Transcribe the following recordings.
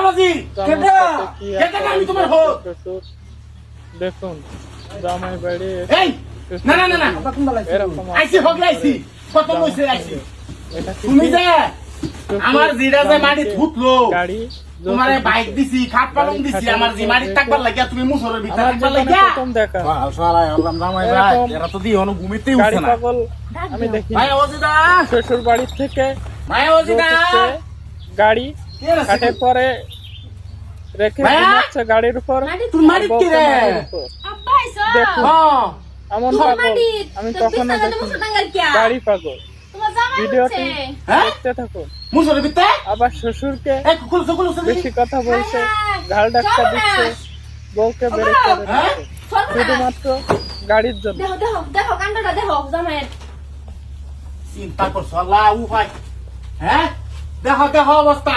বাবাজি কেডা কেডা আমি তোমার হো দেখুন জামাই বাড়ি এই না না না না আইছি হগলে আইছি কত কইছে আইছি তুমি যে আমার জিরা যে মাটি থুতলো গাড়ি তোমারে বাইক দিছি খাট পালং দিছি আমার জি মাটি টাকবার লাগিয়া তুমি মুসরের ভিতর টাকবার লাগিয়া প্রথম দেখা শালায় আল্লাহ জামাই ভাই এরা তো দিও ঘুমিতেই উঠছে না পাগল আমি দেখি ভাই ওজিদা শ্বশুর বাড়ি থেকে ভাই ওজিদা গাড়ি কাটের পরে রেখে দিচ্ছে গাড়ির উপর তুই মারিত কি রে আব্বা আইছো দেখুন হ্যাঁ এমন পাগল আমি কখনো দেখিনি গাড়ি পাগল তোমার জামাই ভিডিওটি হচ্ছে হ্যাঁ দেখতে থাকুন মুসরের ভিতর আবার শ্বশুরকে এই কুকুল বেশি কথা বলছে ঘাড় ধাক্কা দিচ্ছে বউকে বেড়ে করে দিচ্ছে শুধুমাত্র গাড়ির জন্য দেখো দেখো দেখো কান্ডটা দেখো জামাইয়ের চিন্তা করছ আল্লাহ উ ভাই হ্যাঁ দেখো দেখো অবস্থা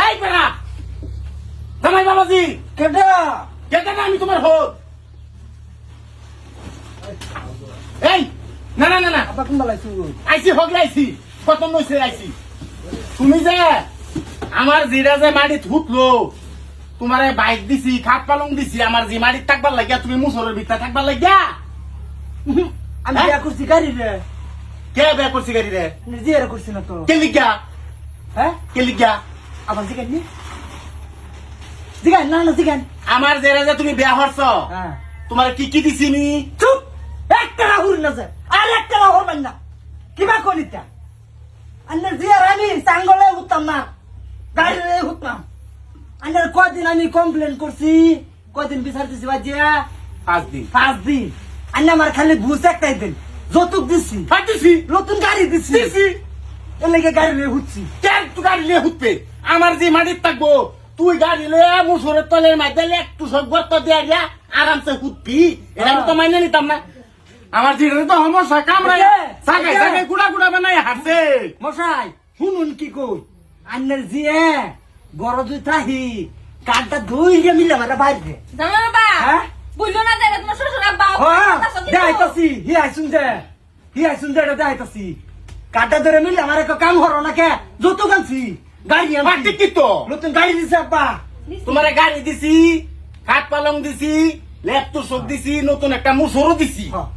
এই বেড়া জামাই বাবাজি কেডা কেডা আমি তোমার হোক এই না না না না আবার কোন বেলায় আইছি হগলে আইছি কত নইছে আইছি তুমি যে আমার জিরা যে মাটি থুতলো তোমারে বাইক দিছি খাট পালং দিছি আমার জি মাটি থাকবার লাগিয়া তুমি মুসরের ভিতর থাকবার লাগিয়া আমি বিয়া করছি গাড়ি রে কে বে করছি গাড়ি রে নিজে এর করছি না তো কে লিখিয়া হ্যাঁ কে লিখিয়া আবার জিগান নি জিগান না না জিগান আমার জেরা যে তুমি বিয়া হরছ হ্যাঁ তোমার কি কি দিছি নি চুপ একটা রাহুর না স্যার আর একটা রাহুর মান না কিবা করিতা আন্নার জিয়ার আমি সাঙ্গলে উঠতাম না গাড়ি রে উঠতাম আন্নার কদিন আমি কমপ্লেন করছি কদিন বিচার দিছি বাজিয়া 5 দিন 5 দিন আন্না আমার খালি ঘুষ একটাই দিন যৌতুক দিছি ফাটিছি নতুন গাড়ি দিছি দিছি এর লেগে গাড়ি রে উঠছি কেন তুই গাড়ি লিয়ে হুতবে আমার যে মাটির থাকবো তুই গাড়ি লিয়ে মুসরের তলের মাঝে একটু সব গর্ত দিয়ে দিয়া আরামসে হুতবি এটা আমি তো মাইনে নিতাম না আমার জিরে তো সমস্যা কামড়ায় সাগাই সাগাই গুড়া গুড়া বানাই হাসে মশাই শুনুন কি কই আন্নার জিয়ে বড় দুই থাহি কাঠটা দুই গে মিলে আমার বাইরে জামাই বাবা হ্যাঁ বুঝলো না যে তোমার শ্বশুর আব্বা হ্যাঁ দেখাইতাছি হি আইসুন দে দেখাইতাছি কাঠটা ধরে মিলে আমার একটা কাম হরো না কে যত গানছি গাড়ি পাটি কি তো নতুন গাড়ি দিছে আব্বা তোমারে গাড়ি দিছি খাট পালং দিছি ল্যাপটপ সব দিছি নতুন একটা মুসরও দিছি হ্যাঁ।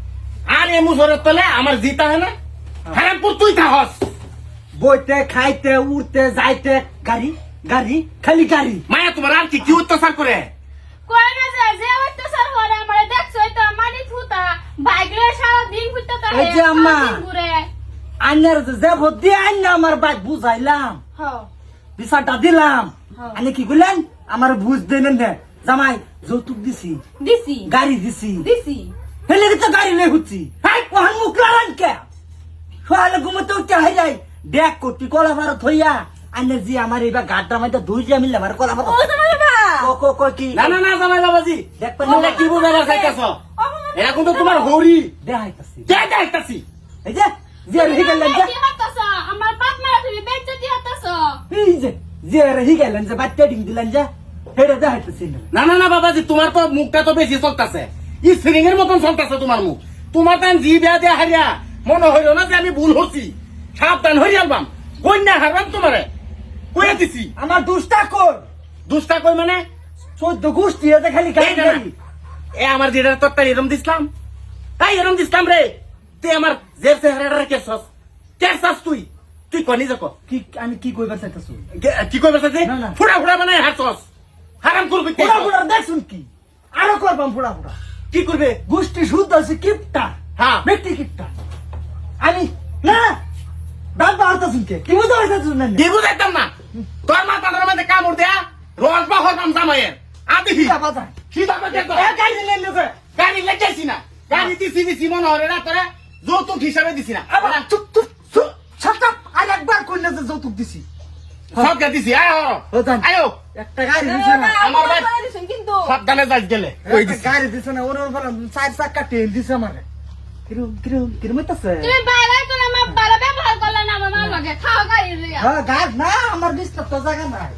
আর এই মুসরের তলে আমার জিতা হয় না হারামপুর তুই থাকস বইতে খাইতে উড়তে যাইতে গাড়ি গাড়ি খালি গাড়ি মায়া তোমার আর কি কি অত্যাচার করে কই না যে অত্যাচার করে আমারে দেখছই তো মানি থুতা বাইকলে সারা দিন ঘুরতে থাকে এই যে আম্মা। ঘুরে আন্নার যে ভর্তি আন্না আমার বাইক বুঝাইলাম হ্যাঁ বিচারটা দিলাম হ্যাঁ। আনি কি করলেন আমার বুঝ দেন না জামাই যৌতুক দিছি দিছি গাড়ি দিছি দিছি হেলে তো গাড়ি লই হুচ্ছি হাই কোহান মুখ লাগান কে সোয়ালে ঘুমতে উঠতে হাই যাই দেখ কোটি কলা ভারত হইয়া আনে জি আমার এবার গাড়টা মাইতে দুই যে মিলে আমার কলা ভারত ও জামাই বাবা কো কি না না না জামাই বাবাজি দেখবেন তোমরা কি বুঝাইলা চাইতাছ এরকম তো তোমার হরি দেখাইতাছি কে দেখাইতাছি এই যে জি আর হিগেলেন যে কি হতাছ আমার বাপ মারা তুমি বেজ্জতি হতাছ এই যে জি আর হিগেলেন যে বাচ্চা ডিং দিলেন যে হেরে দেখাইতাছি না না না বাবাজি তোমার তো মুখটা তো বেশি চলতেছে স্প্রিং এর মতন চলতেছে তোমার মুখ তোমার তান জি বেয়া দেয়া হারিয়া মনে হইল না যে আমি ভুল হচ্ছি সাবধান হই আলবাম কন্যা হারবাম তোমারে কয়ে দিছি আমার দুষ্টা কর দুষ্টা কই মানে 14 গোষ্ঠী আছে খালি গাড়ি এই না, গাড়ি এ আমার যেটার তরকারি এরম দিছিলাম তাই এরম দিছিলাম রে তুই আমার যে চেহারাটা কেসস কেসস তুই তুই কনি যাক কি আমি কি কইবার চাইতাছি কি করবে সাথে না, না। ফুড়া ফুড়া বানাই হারছস হারাম করবি কে? পুরা পুরা দেখছুন কি আরো করবাম পুরা পুরা কি করবে গোষ্ঠী শুদ্ধ আছে কিপটা হ্যাঁ ব্যক্তি কিপটা আমি না দাঁত বাড়তা শুনকে কি বুঝতে পারছিস না কি বুঝাইতাম না তোর মাথাটার মধ্যে কামড় দেয়া রস বা হতাম জামাইয়ের আদি বাজার সিধা বাজে তো গাড়ি নিলেন লোকে গাড়ি লেগেছি না গাড়ি দিছি মনে হয় না তোরা যৌতুক হিসাবে দিছি না আবার চুপ চুপ চুপ ছাতা আর একবার কইনা যে যৌতুক দিছি সব দিছি আয় ও জান। আয়ো একটা গাড়ি দিছে না আমার ভাই কিন্তু সাবধানে যাই গেলে একটা গাড়ি দিছে না ওর উপর 4 চাকা তেল দিছে আমারে কিরম হইতাছে তুমি বাইরে কোন আমার ভালো ব্যবহার করলে না আমার লগে খাওয়া গাড়ি রিয়া হ্যাঁ গাড়ি না আমার বিস্তার তো জায়গা নাই